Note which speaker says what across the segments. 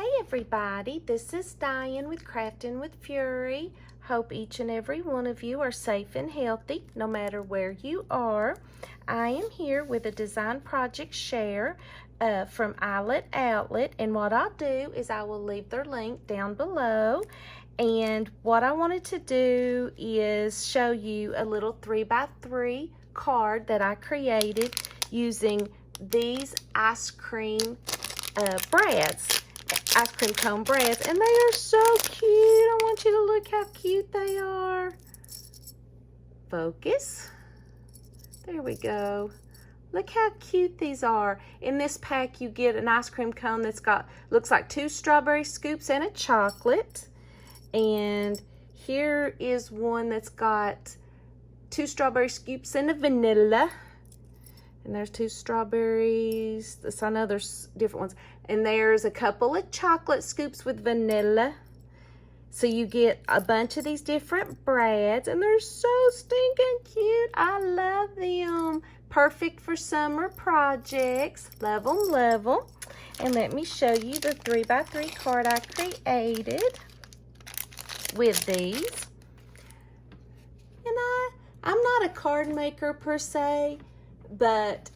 Speaker 1: Hey everybody, this is Diane with Crafting with Fury. Hope each and every one of you are safe and healthy no matter where you are. I am here with a design project share from Eyelet Outlet, and what I'll do is I will leave their link down below. And what I wanted to do is show you a little 3x3 card that I created using these ice cream brads. Ice cream cone brads, and they are so cute. I want you to look how cute they are. Focus. There we go. Look how cute these are. In this pack you get an ice cream cone that's got, looks like 2 strawberry scoops and a chocolate. And here is one that's got 2 strawberry scoops and a vanilla. And there's 2 strawberries. I know there's different ones. And there's a couple of chocolate scoops with vanilla. So you get a bunch of these different brads, and they're so stinking cute. I love them. Perfect for summer projects. Love them, love them. And let me show you the 3x3 card I created with these. And I'm not a card maker per se, but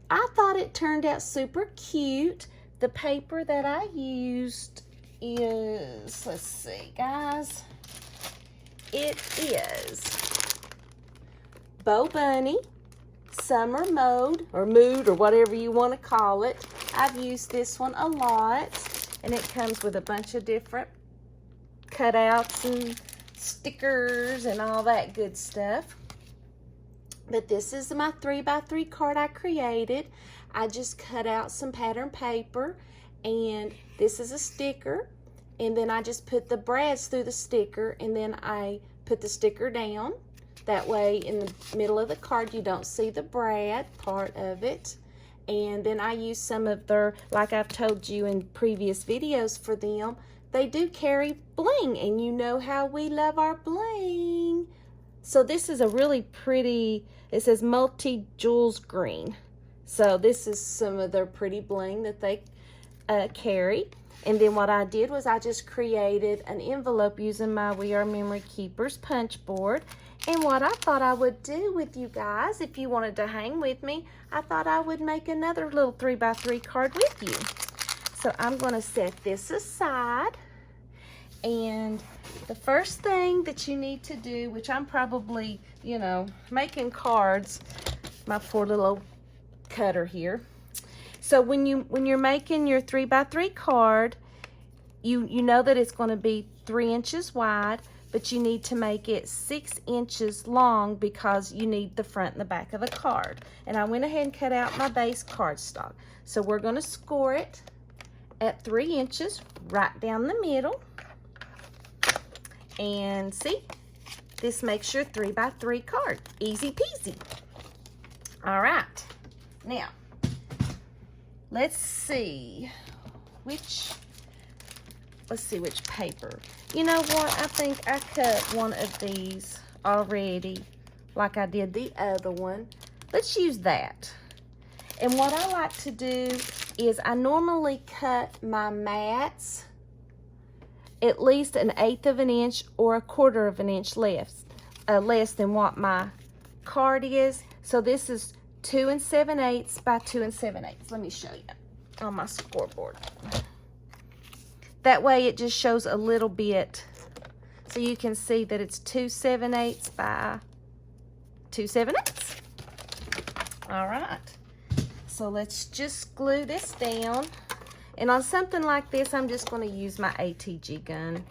Speaker 1: I thought it turned out super cute. The paper that I used is, let's see guys, it is Bow Bunny Summer Mode, or Mood, or whatever you want to call it. I've used this one a lot, and it comes with a bunch of different cutouts and stickers and all that good stuff. But this is my 3x3 card I created. I just cut out some pattern paper, and this is a sticker, and then I just put the brads through the sticker, and then I put the sticker down. That way in the middle of the card you don't see the brad part of it. And then I use some of their, like I've told you in previous videos for them, they do carry bling, and you know how we love our bling. So this is a really pretty, it says multi-jewels green. So this is some of their pretty bling that they carry. And then what I did was I just created an envelope using my We Are Memory Keepers punch board. And what I thought I would do with you guys, if you wanted to hang with me, I thought I would make another little 3x3 card with you. So I'm going to set this aside. And the first thing that you need to do, which I'm probably, you know, making cards, my poor little cutter here. So when you're making your 3x3 card, you know that it's going to be 3 inches wide, but you need to make it 6 inches long because you need the front and the back of the card. And I went ahead and cut out my base cardstock. So we're going to score it at 3 inches right down the middle. And see, this makes your 3x3 card. Easy peasy. All right. Now, let's see which paper. You know what? I think I cut one of these already, like I did the other one. Let's use that. And what I like to do is I normally cut my mats at least 1/8 of an inch or 1/4 of an inch less than what my card is. So this is 2 7/8 by 2 7/8. Let me show you on my scoreboard. That way it just shows a little bit, so you can see that it's 2 7/8 by 2 7/8. All right, so let's just glue this down. And on something like this, I'm just going to use my ATG gun,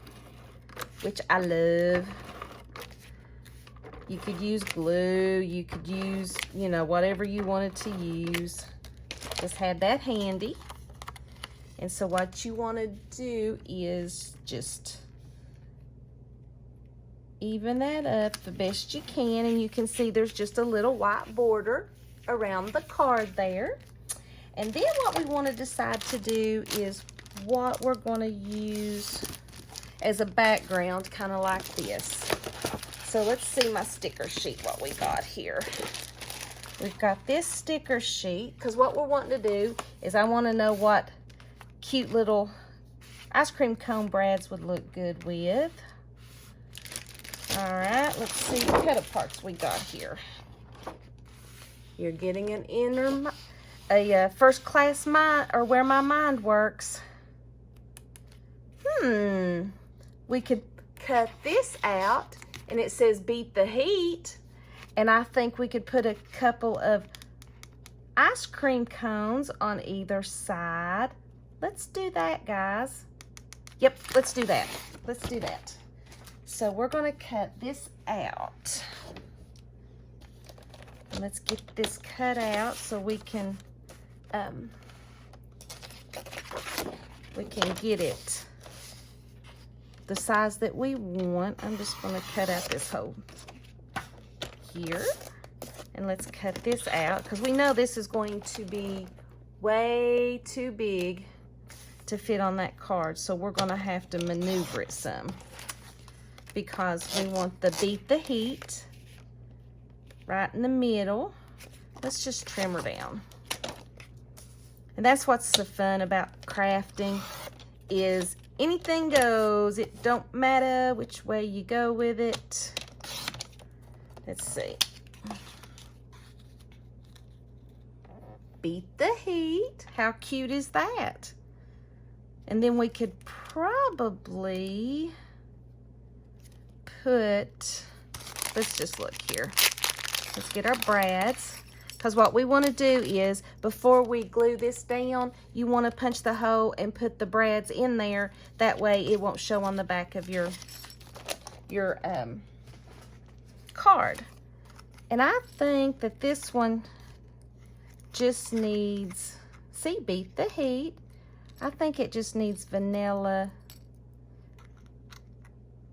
Speaker 1: which I love. You could use glue, you could use, you know, whatever you wanted to use. Just had that handy. And so what you want to do is just even that up the best you can. And you can see there's just a little white border around the card there. And then what we want to decide to do is what we're going to use as a background, kind of like this. So let's see my sticker sheet, what we got here. We've got this sticker sheet, because what we're wanting to do is I want to know what cute little ice cream cone brads would look good with. All right, let's see what cut parts we got here. You're getting a first class mind, or where my mind works. We could cut this out, and it says beat the heat, and I think we could put a couple of ice cream cones on either side. Let's do that, guys. Yep, let's do that. Let's do that. So we're going to cut this out. Let's get this cut out so we can get it the size that we want. I'm just going to cut out this hole here, and let's cut this out because we know this is going to be way too big to fit on that card, so we're going to have to maneuver it some because we want the beat the heat right in the middle. Let's just trim her down. And that's what's so fun about crafting, is anything goes. It don't matter which way you go with it. Let's see. Beat the heat. How cute is that? And then we could probably put, let's just look here. Let's get our brads. Because what we want to do is, before we glue this down, you want to punch the hole and put the brads in there. That way it won't show on the back of your card. And I think that this one just needs, see, beat the heat. I think it just needs vanilla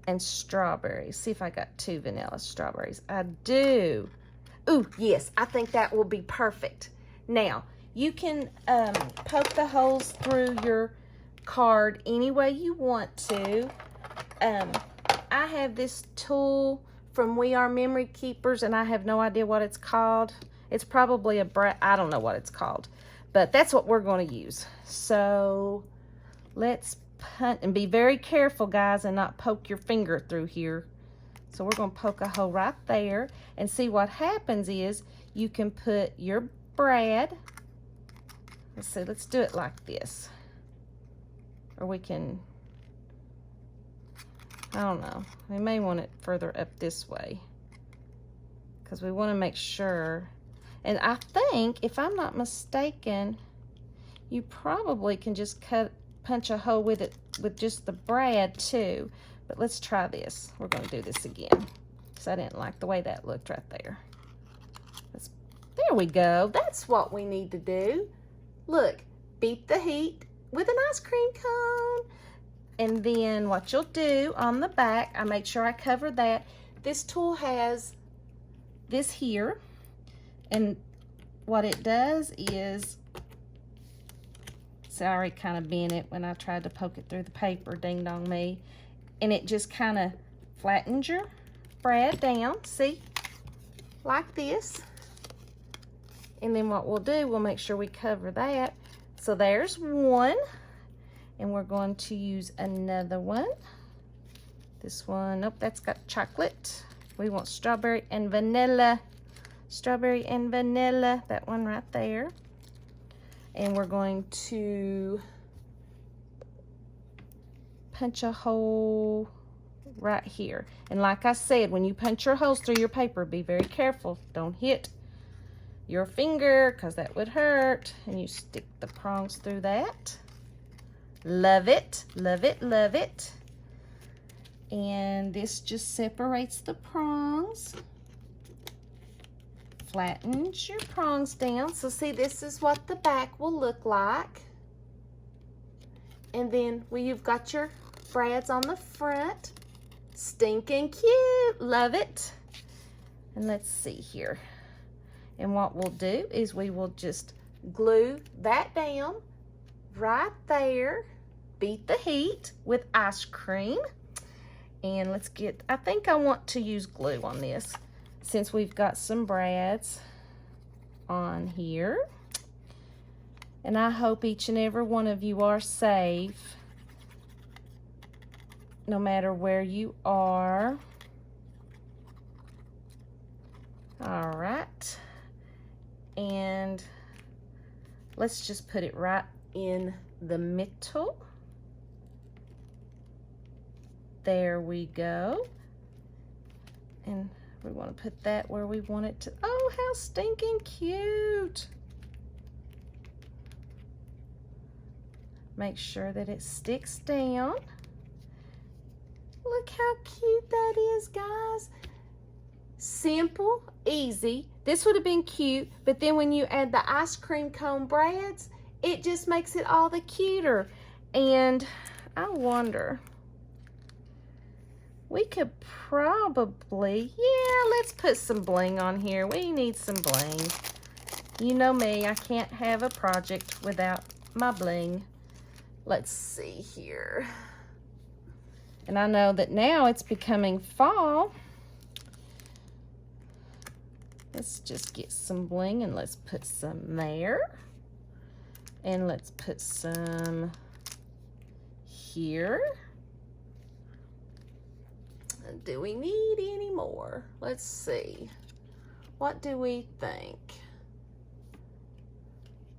Speaker 1: and strawberries. See if I got 2 vanilla strawberries. I do. Ooh, yes, I think that will be perfect. Now, you can poke the holes through your card any way you want to. I have this tool from We Are Memory Keepers, and I have no idea what it's called. It's probably I don't know what it's called, but that's what we're going to use. So let's punt, and be very careful, guys, and not poke your finger through here. So we're going to poke a hole right there, and see what happens is you can put your brad. Let's see, let's do it like this. Or we can, I don't know, we may want it further up this way because we want to make sure. And I think, if I'm not mistaken, you probably can just punch a hole with it with just the brad too. But let's try this. We're going to do this again because I didn't like the way that looked right there. There we go. That's what we need to do. Look, beat the heat with an ice cream cone. And then what you'll do on the back, I make sure I cover that. This tool has this here. And what it does is, sorry, kind of bent it when I tried to poke it through the paper, ding dong me. And it just kind of flattens your brad down, see, like this. And then what we'll do, we'll make sure we cover that. So there's one, and we're going to use another one. This one, nope, that's got chocolate. We want strawberry and vanilla. Strawberry and vanilla, that one right there. And we're going to punch a hole right here. And like I said, when you punch your holes through your paper, be very careful. Don't hit your finger because that would hurt. And you stick the prongs through that. Love it, love it, love it. And this just separates the prongs. Flattens your prongs down. So see, this is what the back will look like. And then you've got your brads on the front. Stinking cute. Love it. And let's see here. And what we'll do is we will just glue that down right there. Beat the heat with ice cream. And let's get, I think I want to use glue on this since we've got some brads on here. . And I hope each and every one of you are safe no matter where you are. All right, and let's just put it right in the middle. There we go. And we want to put that where we want it to. Oh, how stinking cute. Make sure that it sticks down. Look how cute that is, guys. Simple, easy. This would have been cute, but then when you add the ice cream cone brads, it just makes it all the cuter. And I wonder, we could probably, yeah, let's put some bling on here. We need some bling. You know me, I can't have a project without my bling. Let's see here. And I know that now it's becoming fall. Let's just get some bling and let's put some there. And let's put some here. Do we need any more? Let's see. What do we think?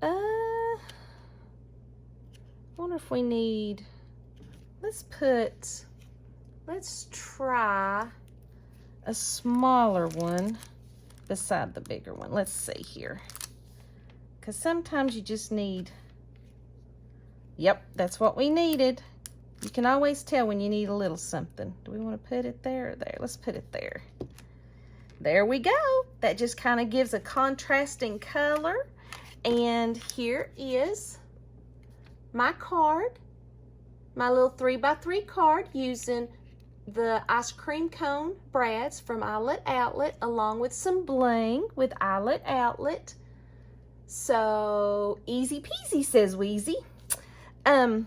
Speaker 1: I wonder if we need, let's try a smaller one beside the bigger one. Let's see here. Because sometimes you just need, yep, that's what we needed. You can always tell when you need a little something. Do we want to put it there or there? Let's put it there. There we go. That just kind of gives a contrasting color. And here is my card, my little 3x3 card using the ice cream cone brads from Eyelet Outlet along with some bling with Eyelet Outlet. So easy peasy, says Wheezy. I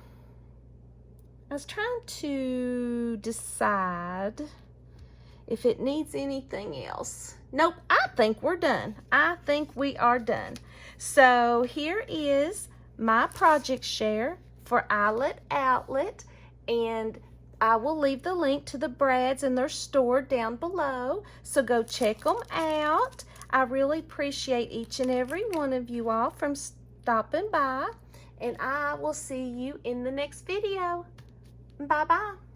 Speaker 1: was trying to decide if it needs anything else. Nope, I think we're done. I think we are done. So here is my project share for Eyelet Outlet, and I will leave the link to the brads in their store down below, so go check them out. I really appreciate each and every one of you all from stopping by, and I will see you in the next video. Bye-bye.